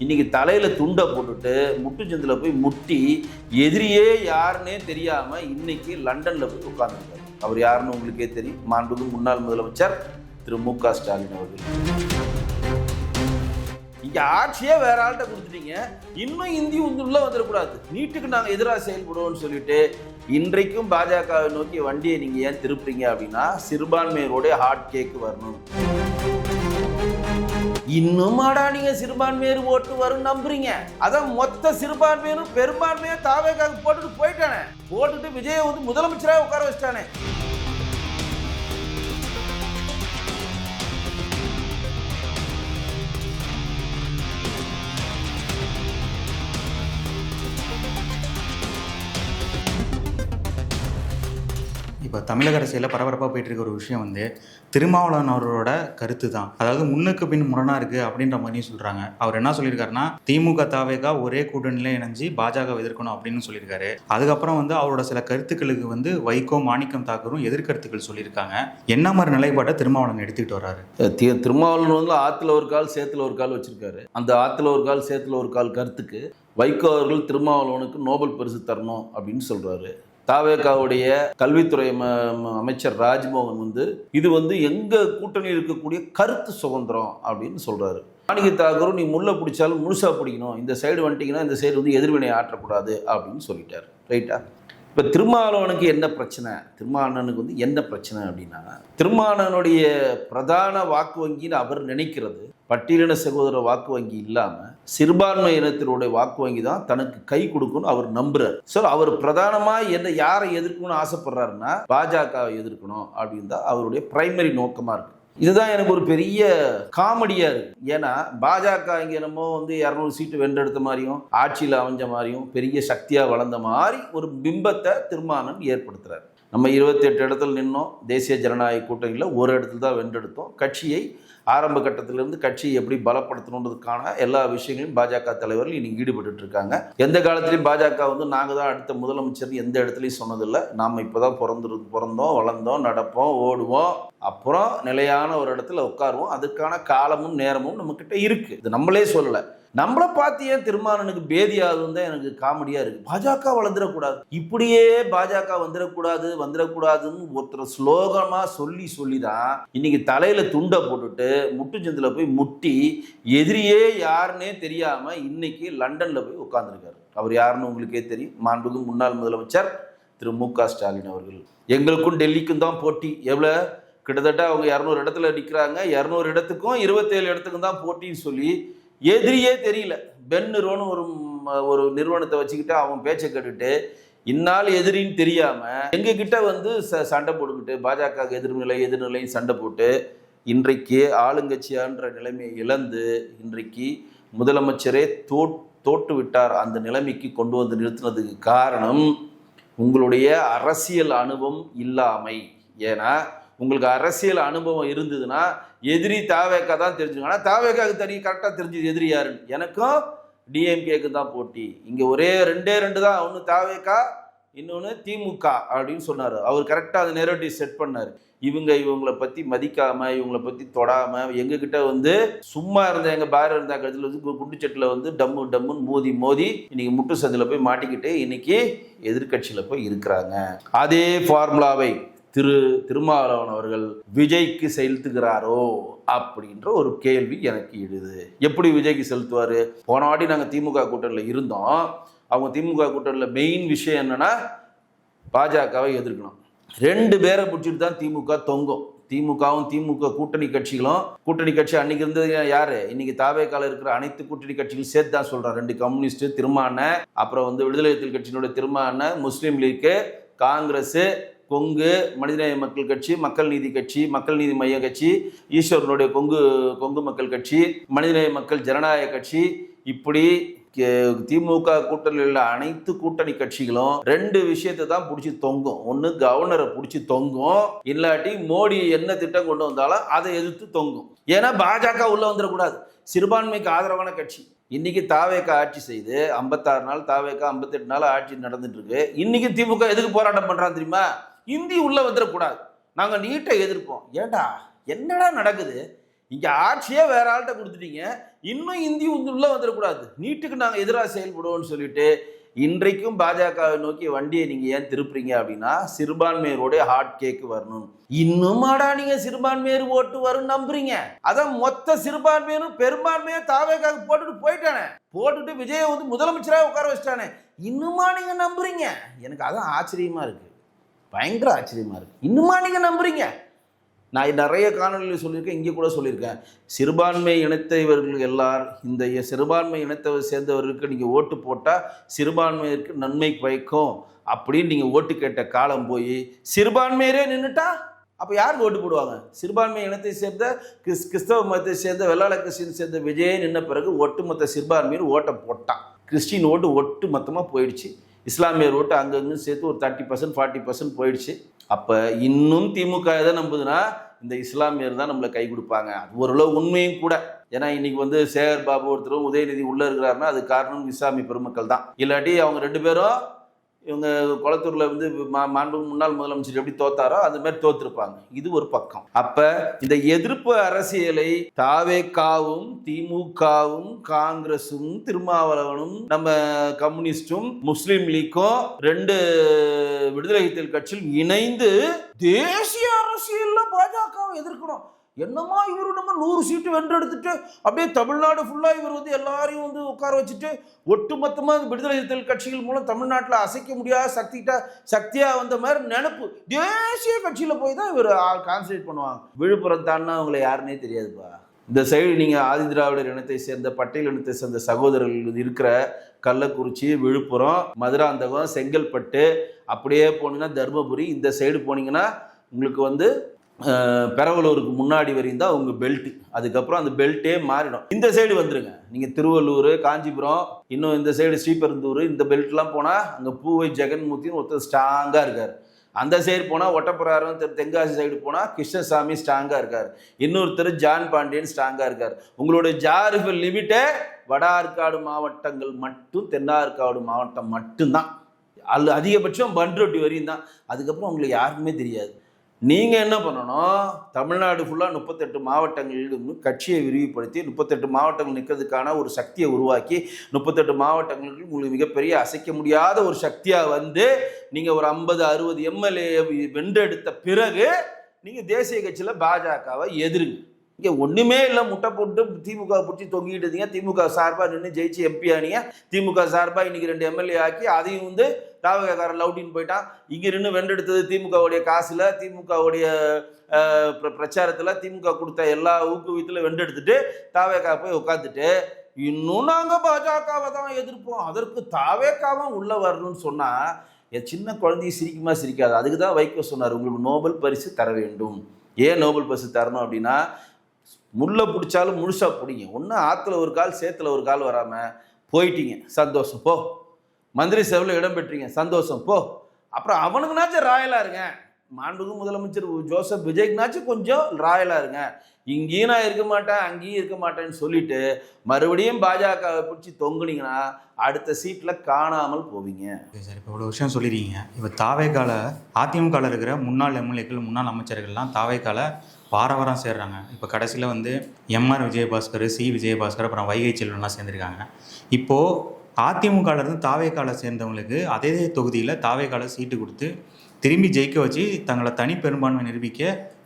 இன்னைக்கு தலையில துண்டை போட்டுட்டு முட்டுச்சந்தில் போய் முட்டி எதிரியே யாருன்னே தெரியாம இன்னைக்கு லண்டன்ல போய் உட்கார்ந்துருக்காரு. அவர் யாருன்னு உங்களுக்கே தெரியும். மாண்புமிகு முன்னாள் முதலமைச்சர் திரு மு.க. ஸ்டாலின் அவர்கள். இங்க ஆட்சியே வேற ஆள்கிட்ட கொடுத்துட்டீங்க. இன்னும் இந்தி உள்ள வந்துடக்கூடாது, நீட்டுக்கு நாங்க எதிராக செயல்படுவோம்னு சொல்லிட்டு இன்றைக்கும் பாஜகவை நோக்கி வண்டியை நீங்க ஏன் திருப்புறீங்க அப்படின்னா சிறுபான்மையரோட ஹாட் கேக் வரணும். இன்னுமாடா நீங்க சிறுபான்மையர் ஓட்டு வரும் நம்புறீங்க? அதான் மொத்த சிறுபான்மையரும் பெரும்பான்மையா தாவேக்காக போட்டுட்டு போயிட்டானே. போட்டுட்டு விஜயை வந்து முதலமைச்சராக உட்கார வச்சிட்டானே. இப்போ தமிழக அரசியலில் பரபரப்பாக போயிட்டு இருக்க ஒரு விஷயம் வந்து திருமாவளவன் அவரோட கருத்து தான். அதாவது முன்னுக்கு பின் முரணா இருக்குது அப்படின்ற மாதிரி சொல்கிறாங்க. அவர் என்ன சொல்லியிருக்காருன்னா திமுக தாவேகா ஒரே கூட்டணியில் இணைஞ்சு பாஜக எதிர்க்கணும் அப்படின்னு சொல்லியிருக்காரு. அதுக்கப்புறம் வந்து அவரோட சில கருத்துக்களுக்கு வந்து வைகோ, மாணிக்கம் தாக்கூரும் எதிர்கருத்துக்கள் சொல்லியிருக்காங்க. என்ன மாதிரி நிலைப்பாட்டை திருமாவளவன் எடுத்துக்கிட்டு வர்றாரு? திருமாவளவன் வந்து ஆற்றுல ஒரு கால் சேத்துல ஒரு கால் வச்சிருக்காரு. அந்த ஆற்றுல ஒரு கால் சேத்துல ஒரு கால் கருத்துக்கு வைகோ அவர்கள் திருமாவளவனுக்கு நோபல் பரிசு தரணும் அப்படின்னு சொல்றாரு. தாவேகாவுடைய கல்வித்துறை அமைச்சர் ராஜ்மோகன் வந்து இது வந்து எங்க கூட்டணியில் இருக்கக்கூடிய கருத்து சுதந்திரம் அப்படின்னு சொல்றாரு. மாணிக்க தாக்கூர் நீ முள்ள பிடிச்சாலும் முழுசா பிடிக்கணும், இந்த சைடு வந்துட்டீங்கன்னா இந்த சைடு வந்து எதிர்வினை ஆற்றக்கூடாது அப்படின்னு சொல்லிட்டாரு. ரைட்டா? இப்போ திருமாவளவனுக்கு என்ன பிரச்சனை, திருமாவளவனுக்கு வந்து என்ன பிரச்சனை அப்படின்னா திருமாவளவனுடைய பிரதான வாக்கு வங்கின்னு அவர் நினைக்கிறது பட்டியலின சகோதர வாக்கு வங்கி இல்லாம சிறுபான்மை இனத்தினுடைய வாக்கு வங்கி தான் தனக்கு கை கொடுக்கும்னு அவர் நம்புறாரு. ஸோ அவர் பிரதானமா யாரை எதிர்க்கணும்னு ஆசைப்படுறாருன்னா பாஜகவை எதிர்க்கணும் அப்படின்னு தான் அவருடைய பிரைமரி நோக்கமா இருக்கு. இதுதான் எனக்கு ஒரு பெரிய காமெடியா இருக்கு. ஏன்னா பாஜக இங்க என்னமோ வந்து 200 சீட்டு வென்றெடுத்த மாதிரியும் ஆட்சியில் அமைஞ்ச மாதிரியும் பெரிய சக்தியா வளர்ந்த மாதிரி ஒரு பிம்பத்தை திருமாவளவன் ஏற்படுத்துறாரு. நம்ம 28 இடத்துல நின்னோம். தேசிய ஜனநாயக கூட்டணியில் ஒரு இடத்துல தான் வென்றெடுத்தோம். கட்சியை ஆரம்ப கட்டத்திலிருந்து கட்சியை எப்படி பலப்படுத்தணுன்றதுக்கான எல்லா விஷயங்களையும் பாஜக தலைவர்கள் இன்னைக்கு ஈடுபட்டு இருக்காங்க. எந்த காலத்திலையும் பாஜக வந்து நாங்கள் தான் அடுத்த முதலமைச்சர் எந்த இடத்துலையும் சொன்னதில்லை. நாம் இப்போதான் பிறந்தோம், வளர்ந்தோம், நடப்போம், ஓடுவோம், அப்புறம் நிலையான ஒரு இடத்துல உட்காருவோம். அதுக்கான காலமும் நேரமும் நம்மக்கிட்ட இருக்கு. இது நம்மளே சொல்லலை. நம்மளை பார்த்து ஏன் திருமாவளவனுக்கு பேதியாகுதுன்னு தான் எனக்கு காமெடியா இருக்கு. பாஜக வளர்ந்துடக்கூடாது, இப்படியே பாஜக வந்துடக்கூடாதுன்னு ஒருத்தர் ஸ்லோகமா சொல்லிதான் இன்னைக்கு தலையில துண்டை போட்டுட்டு முட்டுச்சந்தில் போய் முட்டி எதிரியே யாருன்னே தெரியாம இன்னைக்கு லண்டன்ல போய் உட்கார்ந்துருக்காரு. அவர் யாருன்னு உங்களுக்கே தெரியும். மாண்புமிகு முன்னாள் முதலமைச்சர் திரு மு.க. ஸ்டாலின் அவர்கள். எங்களுக்கும் டெல்லிக்கும் தான் போட்டி. எவ்வளவு கிட்டத்தட்ட அவங்க 200 இடத்துல நிற்கிறாங்க. 200 இடத்துக்கும் 27 இடத்துக்கும் தான் போட்டின்னு சொல்லி எதிரியே தெரியல. பென்னுரோன்னு ஒரு நிறுவனத்தை வச்சுக்கிட்டு அவன் பேச்சை கேட்டுட்டு இந்நாள் எதிரின்னு தெரியாம எங்க கிட்ட வந்து சண்டை போட்டுக்கிட்டு பாஜக எதிர்நிலையும் சண்டை போட்டு இன்றைக்கு ஆளுங்கட்சியான்ற நிலைமையை இழந்து இன்றைக்கு முதலமைச்சரே தோட்டு விட்டார். அந்த நிலைமைக்கு கொண்டு வந்து நிறுத்தினதுக்கு காரணம் உங்களுடைய அரசியல் அனுபவம் இல்லாமை. ஏன்னா உங்களுக்கு அரசியல் அனுபவம் இருந்ததுன்னா எதிரி தாவேக்கா தான் தெரிஞ்சுங்க. ஆனால் தாவேக்காவுக்கு தெரியும் கரெக்டாக தெரிஞ்சது எதிரி யாருன்னு. எனக்கும் டிஎம்கேக்கு தான் போட்டி. இங்கே ரெண்டே தான். ஒன்று தாவேக்கா, இன்னொன்று திமுக அப்படின்னு சொன்னார். அவர் கரெக்டாக அந்த நெரேட்டிவ் செட் பண்ணார். இவங்களை பற்றி மதிக்காமல் இவங்களை பற்றி தொடாமல் எங்ககிட்ட வந்து சும்மா இருந்த எங்கள் பாரதிய ஜனதா கட்சியில் வந்து குண்டுச்சட்டில் வந்து டம்முன்னு மோதி இன்னைக்கு முட்டு சந்தில் போய் மாட்டிக்கிட்டு இன்னைக்கு எதிர்கட்சியில் போய் இருக்கிறாங்க. அதே ஃபார்முலாவை திருமாவளவன் அவர்கள் விஜய்க்கு செலுத்துகிறாரோ அப்படின்ற ஒரு கேள்வி எனக்கு எழுது. எப்படி விஜய்க்கு செலுத்துவாரு? போன வாட்டி நாங்கள் திமுக கூட்டணியில் இருந்தோம். அவங்க திமுக கூட்டணியில் மெயின் விஷயம் என்னன்னா பாஜகவை எதிர்க்கணும். 2 பேரை பிடிச்சிட்டு தான் திமுக தொங்கும். திமுகவும் திமுக கூட்டணி கட்சி அன்னைக்கு இருந்தது யாரு? இன்னைக்கு தாவேக்கால இருக்கிற அனைத்து கூட்டணி கட்சிகளும் சேர்த்து தான் சொல்றான். 2 கம்யூனிஸ்ட் திருமாவளவன், அப்புறம் வந்து விடுதலை சிறுத்தைகள் கட்சியினுடைய திருமாவளவன், முஸ்லீம் லீக், காங்கிரஸ், கொங்கு மனிதநேய மக்கள் கட்சி, மக்கள் நீதி கட்சி, மக்கள் நீதி மைய கட்சி, ஈஸ்வரனுடைய கொங்கு மக்கள் கட்சி, மனிதநேய மக்கள் ஜனநாயக கட்சி, இப்படி திமுக கூட்டணியில் உள்ள அனைத்து கூட்டணி கட்சிகளும் 2 விஷயத்தை தான் பிடிச்சி தொங்கும். ஒன்று கவர்னரை பிடிச்சி தொங்கும், இல்லாட்டி மோடி என்ன திட்டம் கொண்டு வந்தாலும் அதை எதிர்த்து தொங்கும். ஏன்னா பாஜக உள்ள வந்துடக்கூடாது. சிறுபான்மைக்கு ஆதரவான கட்சி. இன்னைக்கு தாவேக்கா ஆட்சி செய்து 56 நாள், தாவேக்கா 58 நாள் ஆட்சி நடந்துட்டு இருக்கு. இன்னைக்கு திமுக எதுக்கு போராட்டம் பண்றான் தெரியுமா? இந்தி உள்ள வந்துடக்கூடாது, நாங்க நீட்டை எதிர்ப்போம். ஏண்டா என்னடா நடக்குது? இங்க ஆட்சியே வேற ஆள்கிட்ட கொடுத்துட்டீங்க, இன்னும் இந்தி உள்ள வந்துடக்கூடாது, நீட்டுக்கு நாங்க எதிராக செயல்படுவோம்னு சொல்லிட்டு இன்றைக்கும் பாஜகவை நோக்கி வண்டியை நீங்க ஏன் திருப்புறீங்க அப்படின்னா, சிறுபான்மையரோட ஹாட் கேக் வரணும். இன்னுமாடா நீங்க சிறுபான்மையர் ஓட்டு வரும் நம்புறீங்க? அதான் மொத்த சிறுபான்மையரும் பெரும்பான்மையா தாவேக்காக போட்டுட்டு போயிட்டானே, போட்டுட்டு விஜயை வந்து முதலமைச்சராக உட்கார வச்சிட்டானே, இன்னுமா நீங்க நம்புறீங்க? எனக்கு அதான் ஆச்சரியமா இருக்கு, பயங்கர ஆச்சரியமா இருக்கு. இன்னுமா நீங்க நம்புறீங்க? நான் நிறைய காணொலியில் சொல்லியிருக்கேன், இங்கே கூட சொல்லியிருக்கேன். சிறுபான்மை இனத்தவர்கள் எல்லாரும், இந்த சிறுபான்மை இனத்தை சேர்ந்தவர்களுக்கு நீங்கள் ஓட்டு போட்டால் சிறுபான்மையிற்கு நன்மை பயக்கும் அப்படின்னு நீங்கள் ஓட்டு கேட்ட காலம் போய் சிறுபான்மையரே நின்றுட்டா அப்போ யாருக்கு ஓட்டு போடுவாங்க? சிறுபான்மை இனத்தை சேர்ந்த கிறிஸ்தவ மதத்தை சேர்ந்த வெள்ளாள கிறிஸ்டின் சேர்ந்த விஜயே நின்ன பிறகு ஒட்டுமொத்த சிறுபான்மையர் ஓட்டை போட்டான். கிறிஸ்டின் ஓட்டு ஒட்டு மொத்தமாக போயிடுச்சு, இஸ்லாமியர் ஓட்டு அங்கங்கே சேர்த்து ஒரு 30% 40% போயிடுச்சு. அப்போ இன்னும் திமுக எதை நம்புதுன்னா, இந்த இஸ்லாமியர் தான் நம்மளை கை கொடுப்பாங்க. அது ஓரளவு உண்மையும் கூட. ஏன்னா இன்னைக்கு வந்து சேகர் பாபு ஒருத்தரும் உதயநிதி உள்ள இருக்கிறாருன்னா அது காரணம் இஸ்லாமிய பெருமக்கள் தான். இல்லாட்டி அவங்க 2 பேரும் இவங்க குளத்தூர்ல வந்து மாண்பு முன்னாள் முதலமைச்சர் எப்படி தோத்தாரோ அந்த மாதிரி தோத்திருப்பாங்க. இது ஒரு பக்கம். அப்ப இந்த எதிர்ப்பு அரசியலை தாவேக்காவும் திமுகவும் காங்கிரசும் திருமாவளவனும் நம்ம கம்யூனிஸ்டும் முஸ்லீம் லீக்கும் 2 விடுதலை சிறுத்தைகள் கட்சியில் இணைந்து தேசிய அரசியல்ல பாஜகவை எதிர்க்கணும். என்னமா இவரு நம்ம 100 சீட்டு வென்றெடுத்துட்டு அப்படியே தமிழ்நாடு ஃபுல்லா இவர் வந்து எல்லாரையும் வந்து உட்கார வச்சுட்டு ஒட்டுமொத்தமா விடுதலை சிறுத்தைகள் கட்சிகள் மூலம் தமிழ்நாட்டில் அசைக்க முடியாத சக்தியா வந்த மாதிரி நினைப்பு தேசிய கட்சியில போய் தான் இவர் கான்சன்ட்ரேட் பண்ணுவாங்க. விழுப்புரம் தாண்டா அவங்களை யாருன்னே தெரியாதுப்பா. இந்த சைடு நீங்க ஆதி திராவிடர் இனத்தை சேர்ந்த பட்டியல் இனத்தை சேர்ந்த சகோதரர்கள் இருக்கிற கள்ளக்குறிச்சி, விழுப்புரம், மதுராந்தகம், செங்கல்பட்டு, அப்படியே போனீங்கன்னா தர்மபுரி, இந்த சைடு போனீங்கன்னா உங்களுக்கு வந்து பெரவலூருக்கு முன்னாடி வரையும் தான் உங்க பெல்ட். அதுக்கப்புறம் அந்த பெல்ட்டே மாறிடும். இந்த சைடு வந்துருங்க, நீங்க திருவள்ளூர், காஞ்சிபுரம், இன்னும் இந்த சைடு ஸ்ரீபெருந்தூர், இந்த பெல்ட்லாம் போனா அங்க பூவை ஜெகன்மூர்த்தின்னு ஒருத்தர் ஸ்ட்ராங்கா இருக்காரு. அந்த சைடு போனா ஒட்டப்புறாரம், தென்காசி சைடு போனா கிருஷ்ணசாமி ஸ்ட்ராங்கா இருக்காரு. இன்னொருத்தர் ஜான் பாண்டியன் ஸ்ட்ராங்கா இருக்காரு. உங்களுடைய ஜாரிஃபல் லிமிட்டே வட ஆற்காடு மாவட்டங்கள் மட்டும், தென்னார்காடு மாவட்டம் மட்டும்தான். அதிகபட்சம் பண்ருட்டி வரையும் தான். அதுக்கப்புறம் உங்களுக்கு யாருக்குமே தெரியாது. நீங்கள் என்ன பண்ணணும், தமிழ்நாடு ஃபுல்லாக 38 மாவட்டங்களுக்கு கட்சியை விரிவுபடுத்தி 38 மாவட்டங்கள் நிற்கிறதுக்கான ஒரு சக்தியை உருவாக்கி 38 மாவட்டங்களுக்கு உங்களுக்கு மிகப்பெரிய அசைக்க முடியாத ஒரு சக்தியாக வந்து நீங்கள் ஒரு 50-60 எம்எல்ஏ வென்றெடுத்த பிறகு நீங்கள் தேசிய கட்சியில் பாஜகவை எதிருங்க. இங்கே ஒன்றுமே இல்லை, முட்டை போட்டு திமுக பிடிச்சி தொங்கிட்டு இருந்தீங்க. திமுக சார்பாக நின்று ஜெயிச்சு எம்பி ஆனீங்க. திமுக சார்பாக இன்னைக்கு 2 எம்எல்ஏ ஆக்கி அதையும் வந்து தாவகாரன் லவுட்டின்னு போயிட்டான். இங்கே நின்று வென்றெடுத்தது திமுகவுடைய காசில், திமுகவுடைய பிரச்சாரத்தில், திமுக கொடுத்த எல்லா ஊக்குவித்தில் வென்றெடுத்துட்டு தாவேக்கா போய் உட்காந்துட்டு இன்னும் நாங்கள் பாஜகவை தான் எதிர்ப்போம், அதற்கு தாவேக்காவும் உள்ளே வரணும்னு சொன்னால் என் சின்ன குழந்தைய சிரிக்குமா சிரிக்காது. அதுக்கு தான் வைகோ சொன்னார், உங்களுக்கு நோபல் பரிசு தர வேண்டும். ஏன் நோபல் பரிசு தரணும் அப்படின்னா, முள்ளை பிடிச்சாலும் முழுசாக பிடிங்க. ஒன்று ஆற்றுல ஒரு கால் சேத்துல ஒரு கால் வராமல் போயிட்டீங்க, சந்தோஷம் போ. மந்திரி சபையில் இடம் பெற்றீங்க, சந்தோஷம் போ. அப்புறம் அவனுக்குனாச்சும் ராயலாக இருங்க. மாண்புமிகு முதலமைச்சர் ஜோசப் விஜய்க்குனாச்சும் கொஞ்சம் ராயலாக இருங்க. இங்கேயும் நான் இருக்க மாட்டேன், அங்கேயும் இருக்க மாட்டேன்னு சொல்லிட்டு மறுபடியும் பாஜகவை பிடிச்சி தொங்குனீங்கன்னா அடுத்த சீட்டில் காணாமல் போவீங்க. சார், இப்போ இவ்வளோ விஷயம் சொல்லிடுறீங்க. இப்போ தாவேக்கால அதிமுகவில் இருக்கிற முன்னாள் எம்எல்ஏக்கள், முன்னாள் அமைச்சர்கள்லாம் தாவேக்கால வாரம் சேர்றாங்க. இப்போ கடைசியில் வந்து எம்ஆர் விஜயபாஸ்கர், சி விஜயபாஸ்கர், அப்புறம் வைகை செல்வன்லாம் சேர்ந்துருக்காங்க. இப்போது அதிமுகலேருந்து தாவேக்கால சேர்ந்தவங்களுக்கு அதே தொகுதியில் தாவேக்கால சீட்டு கொடுத்து திரும்பி ஜெயிக்க வச்சு தங்களை தனி பெரும்பான்மை நிரூபிக்க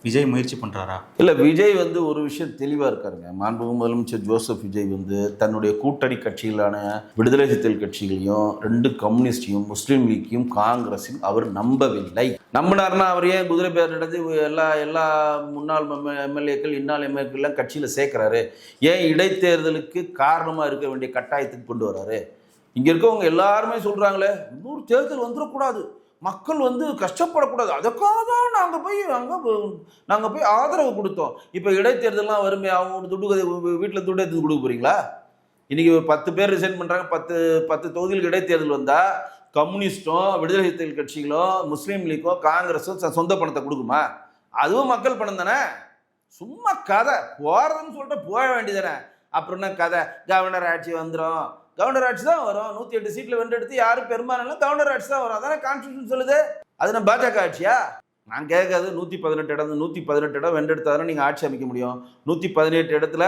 விஜய் முயற்சி பண்ணுறாரா? இல்லை, விஜய் வந்து ஒரு விஷயம் தெளிவாக இருக்காருங்க. மாண்புமிகு முதலமைச்சர் ஜோசப் விஜய் வந்து தன்னுடைய கூட்டணி கட்சிகளான விடுதலை சிறுத்தைகள் கட்சிகளையும் 2 கம்யூனிஸ்டையும் முஸ்லீம் லீக்கையும் காங்கிரஸையும் அவர் நம்பவில்லை. நம்பினார்னா அவர் ஏன் குதிரை பேர் நடந்து எல்லா முன்னாள் எம்எல்ஏக்கள், இன்னாள் எம்எல்ஏக்கள்லாம் கட்சியில் சேர்க்குறாரு? ஏன் இடைத்தேர்தலுக்கு காரணமாக இருக்க வேண்டிய கட்டாயத்துக்கு கொண்டு வர்றாரு? இங்கே இருக்கவங்க எல்லாருமே சொல்கிறாங்களே, இன்னொரு தேர்தல் வந்துடக்கூடாது, மக்கள் வந்து கஷ்டப்படக்கூடாது, அதுக்காக தான் நாங்கள் போய் ஆதரவு கொடுத்தோம். இப்போ இடைத்தேர்தலாம் வருமே, அவங்க வீட்டில் துட்டு எடுத்து கொடுக்க போகிறீங்களா? இன்றைக்கி 10 பேர் ரிசைன் பண்ணுறாங்க. 10 தொகுதிகளுக்கு இடைத்தேர்தல் வந்தால் கம்யூனிஸ்டும் விடுதலை சிறுத்தைகள் கட்சிகளும் முஸ்லீம் லீக்கும் காங்கிரஸும் சொந்த பணத்தை கொடுக்குமா? அதுவும் மக்கள் பணம் தானே. சும்மா கதை போகிறதுன்னு சொல்லிட்டு போக வேண்டியதானே. அப்புறம் என்ன கதை, கவர்னர் ஆட்சி வந்துடும், கவர்னர் ஆட்சி தான் வரும், 108 சீட்டில் வென்றெடுத்து யாரும் பெரும்பாலும் கவர்னர் ஆட்சி தான் வரும், அதானே கான்ஸ்டிடியூஷன் சொல்லுது. அது நம்ம பாஜக ஆட்சியா? நான் கேட்காது 118 இடம் 118 இடம் வென்றெடுத்தாலும் நீங்கள் ஆட்சி அமைக்க முடியும். 118 இடத்துல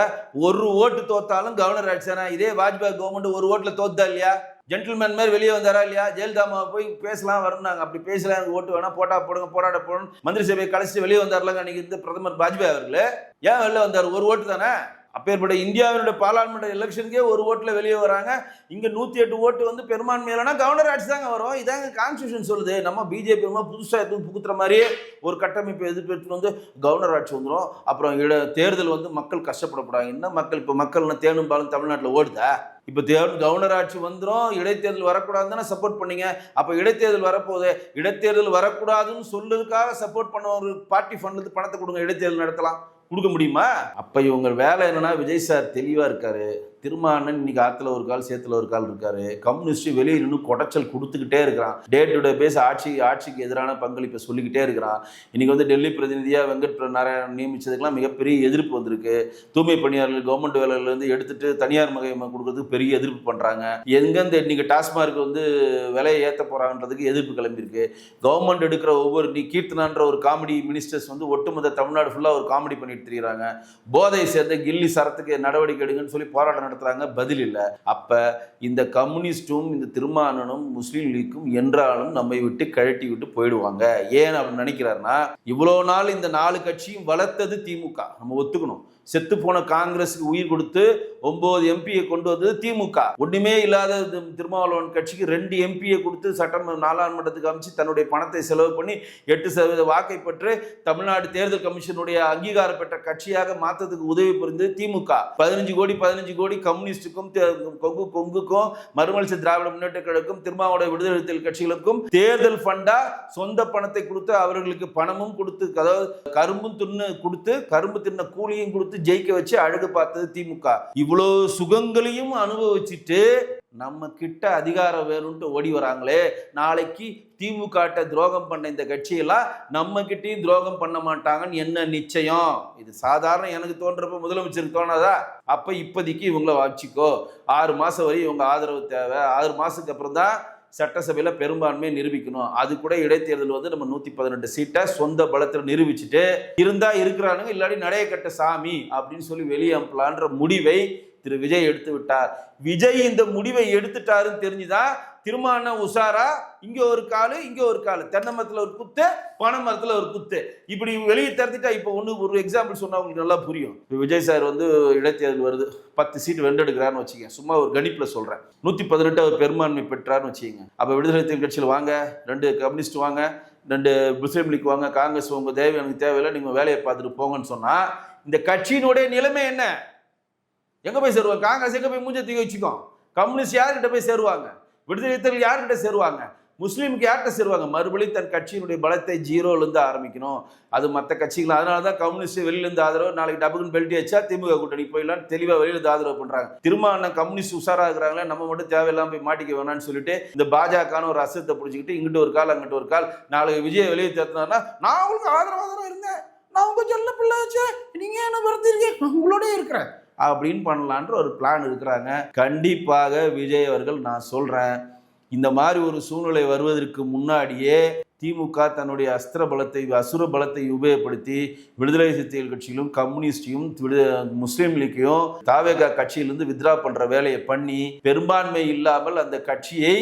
ஒரு ஓட்டு தோத்தாலும் கவர்னர் ஆட்சி தானே. இதே வாஜ்பாய் கவர்மெண்ட் ஒரு ஓட்டில் தோத்தா இல்லையா? ஜென்டில்மேன் மாதிரி வெளியே வந்தாரா இல்லையா? ஜெயலலிதா போய் பேசலாம் வரணும்னாங்க, அப்படி பேசலாம், எனக்கு ஓட்டு வேணா, போட்டா போடுங்க, போராட போடணும், மந்திரி சபையை கழிச்சிட்டு வெளியே வந்தார்லாங்க அன்னைக்கு இருந்த பிரதமர் வாஜ்பாய் அவர்கள். ஏன் வெளில வந்தார்? ஒரு ஓட்டு தானே. அப்பேற்பட்ட இந்தியாவினுடைய பாராளுமன்ற எலெக்ஷனுக்கே ஒரு ஓட்டுல வெளியே வராங்க. இங்க 108 ஓட்டு வந்து பெரும்பான்மையிலனா கவர்னர் ஆட்சி தாங்க வரும். இதாங்க கான்ஸ்டியூஷன் சொல்லுது. நம்ம பிஜேபி புதுசா எதுவும் புகுத்துற மாதிரியே ஒரு கட்டமைப்பு எதிர்ப்பு வந்து கவர்னர் ஆட்சி வந்துடும். அப்புறம் தேர்தல் வந்து மக்கள் கஷ்டப்படப்படாங்க. என்ன மக்கள் இப்போ மக்கள் தேனும் பாலும் தமிழ்நாட்டில் ஓடுதா? இப்போ கவர்னர் ஆட்சி வந்துடும், இடைத்தேர்தல் வரக்கூடாதுன்னு தானே சப்போர்ட் பண்ணீங்க. அப்போ இடைத்தேர்தல் வரப்போகுது, இடைத்தேர்தல் வரக்கூடாதுன்னு சொல்றதுக்காக சப்போர்ட் பண்ண ஒரு பார்ட்டி ஃபண்ட்ல பணத்தை கொடுங்க, இடைத்தேர்தல் நடத்தலாம். கொடுக்க முடியுமா? அப்ப இவங்க வேலை என்னன்னா, விஜய் சார் தெளிவா இருக்காரு. திருமாவளவன் இன்னைக்கு ஆத்துல ஒரு கால் சேத்துல ஒரு கால் இருக்காரு. கம்யூனிஸ்ட் வெளியே இன்னும் கொடைச்சல் கொடுத்துக்கிட்டே இருக்கிறான். டே டு டே பேஸ் ஆட்சிக்கு எதிரான பங்களிப்பை சொல்லிக்கிட்டே இருக்கிறான். இன்னைக்கு வந்து டெல்லி பிரதிநிதியா வெங்கட் நாராயணன் நியமிச்சதுக்கெல்லாம் மிகப்பெரிய எதிர்ப்பு வந்திருக்கு. தூய்மை பணியாளர்கள் கவர்மெண்ட் வேலையில இருந்து எடுத்துட்டு தனியார் மகமை கொடுக்கறதுக்கு பெரிய எதிர்ப்பு பண்றாங்க. எங்கேருந்து இன்னைக்கு டாஸ்மார்க் வந்து விலையை ஏற்ற போறாங்கன்றதுக்கு எதிர்ப்பு கிளம்பியிருக்கு. கவர்மெண்ட் எடுக்கிற ஒவ்வொரு கீர்த்தனான்ற ஒரு காமெடி மினிஸ்டர்ஸ் வந்து ஒட்டுமொத்த தமிழ்நாடு ஃபுல்லா ஒரு காமெடி பண்ணிட்டு தெரியுறாங்க. போதை சேர்ந்த கில்லி சரத்துக்கு நடவடிக்கை எடுங்கன்னு சொல்லி போராட்டம் நடத்துறாங்க, பதில் இல்லை. அப்ப இந்த கம்யூனிஸ்டும் இந்த திருமாவளவனும் முஸ்லீம் லீக்கும் என்றாலும் நம்மை விட்டு கழட்டி விட்டு போயிடுவாங்க. ஏன் அப்படின்னு நினைக்கிறாருன்னா, இவ்வளவு நாள் இந்த 4 கட்சியும் வளர்த்தது திமுக, நம்ம ஒத்துக்கணும். செத்து போன காங்கிரஸுக்கு உயிர் கொடுத்து 9 எம்பியை கொண்டு வந்தது திமுக. ஒண்ணுமே இல்லாத திருமாவளவன் கட்சிக்கு 2 எம்பியை கொடுத்து நாடாளுமன்றத்துக்கு அமைச்சு தன்னுடைய பணத்தை செலவு பண்ணி 8% வாக்கை பெற்று தமிழ்நாடு தேர்தல் கமிஷனுடைய அங்கீகாரம் பெற்ற கட்சியாக மாற்றத்துக்கு உதவி புரிந்தது திமுக. 15 கோடி கம்யூனிஸ்டுக்கும் கொங்குக்கும் மறுமலர்ச்சி திராவிட முன்னேற்ற கழகத்துக்கும் திருமாவளவன் விடுதலை கட்சிகளுக்கும் தேர்தல் ஃபண்டா சொந்த பணத்தை கொடுத்து அவர்களுக்கு பணமும் கொடுத்து, அதாவது கரும்பும் தின்னு கொடுத்து, கரும்பு தின்ன கூலியும் கொடுத்து ஜெயிக்க வச்சு அழகு பார்த்தது திமுக. இவ்வளவு சுகங்களையும் அனுபவிச்சுட்டு நம்ம கிட்ட அதிகாரம் வேணும்ட்டு ஓடி வராங்களே, நாளைக்கு திமுக துரோகம் பண்ண இந்த கட்சியெல்லாம் நம்ம கிட்டையும் துரோகம் பண்ண மாட்டாங்கன்னு என்ன நிச்சயம்? இது சாதாரண எனக்கு தோன்றப்ப முதலமைச்சருக்கு தோணாதா? அப்ப இப்போதைக்கு இவங்கள வச்சுக்கோ, 6 மாசம் வரை இவங்க ஆதரவு தேவை. 6 மாசத்துக்கு அப்புறம் தான் சட்டசபையில பெரும்பான்மையை நிரூபிக்கணும். அது கூட இடைத்தேர்தல் வந்து நம்ம 118 சீட்டை சொந்த பலத்தில் நிரூபிச்சுட்டு இருந்தா இருக்கிறானுங்க, இல்லாட்டி நடைய கட்ட சாமி அப்படின்னு சொல்லி வெளியே அனுப்பலான்ற முடிவை திரு விஜய் எடுத்து விட்டார். விஜய் இந்த முடிவை எடுத்துட்டாருன்னு தெரிஞ்சுதான் திருமாவளவன் உஷாரா, இங்க ஒரு காலு இங்க ஒரு காலு, தென்னை மரத்துல ஒரு குத்து, பனை மரத்துல ஒரு குத்து, இப்படி வெளியே திறந்துட்டா. இப்போ ஒரு எக்ஸாம்பிள் சொன்னா உங்களுக்கு நல்லா புரியும். இப்போ விஜய் சார் வந்து இடைத்தேர்தல் வருது, 10 சீட் வென்றெடுக்கிறான்னு வச்சுக்கோங்க, சும்மா ஒரு கணிப்புல சொல்றேன். 118 அவர் பெரும்பான்மை பெற்றார்னு வச்சுக்கோங்க. அப்ப விடுதலை கட்சியில் வாங்க, 2 கம்யூனிஸ்ட் வாங்க, 2 முஸ்லீம் லீக் வாங்க, காங்கிரஸ் உங்க தேவை எனக்கு தேவையில்லை, நீங்க வேலையை பார்த்துட்டு போங்கன்னு சொன்னா இந்த கட்சியினுடைய நிலைமை என்ன? எங்க போய் சேருவாங்க? காங்கிரஸ் எங்க போய் மூஞ்ச தூக்கி வச்சுக்கோ. கம்யூனிஸ்ட் யார்கிட்ட போய் சேருவாங்க? விடுதலை யார்கிட்ட சேருவாங்க? முஸ்லீமுக்கு யார்கிட்ட சேருவாங்க? மறுபடியும் தன் கட்சியினுடைய பலத்தை 0ல இருந்து ஆரம்பிக்கணும். அது மற்ற கட்சிகள். அதனாலதான் கம்யூனிஸ்ட் வெளியில இருந்து ஆதரவு, நாளைக்கு டபுக்குன்னு பெல்ட்டி வச்சா திமுக கூட்டணி போயிடலாம் தெளிவா வெளியில இருந்து ஆதரவு பண்றாங்க. திருமாவளவன் கம்யூனிஸ்ட் உஷாரா இருக்கிறாங்களே, நம்ம மட்டும் தேவையில்லாம போய் மாட்டிக்க வேணாம்னு சொல்லிட்டு இந்த பாஜகன்னு ஒரு அசத்தை பிடிச்சிக்கிட்டு இங்கிட்ட ஒரு கால் அங்கிட்ட ஒரு கால், நாளைக்கு விஜய் வெளியே தேர்த்தினார்னா நான் உங்களுக்கு ஆதரவாக இருந்தேன், நான் உங்க செல்ல பிள்ளைச்சு, நீங்க என்ன வருத்திருக்கீங்க, உங்களோட இருக்கிறேன் அப்படின்னு பண்ணலான்ற ஒரு பிளான் இருக்கிறாங்க. கண்டிப்பாக விஜய் அவர்கள், நான் சொல்றேன், இந்த மாதிரி ஒரு சூழ்நிலை வருவதற்கு முன்னாடியே திமுக தன்னுடைய அசுர பலத்தை உபயோகப்படுத்தி விடுதலை சிறுத்தைகள் கட்சியிலும் கம்யூனிஸ்டையும் முஸ்லீம் லீக்கையும் தாவேகா கட்சியிலிருந்து வித்ரா பண்ற வேலையை பண்ணி பெரும்பான்மை இல்லாமல் அந்த கட்சியை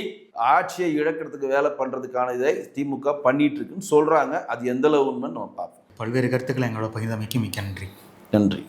ஆட்சியை இழக்கிறதுக்கு வேலை பண்றதுக்கான இதை திமுக பண்ணிட்டு இருக்குன்னு சொல்றாங்க. அது எந்த அளவு உண்மைன்னு நம்ம பார்ப்போம். பல்வேறு கருத்துக்களை எங்களோட பகிர்ந்தமைக்கு மிக்க நன்றி. நன்றி.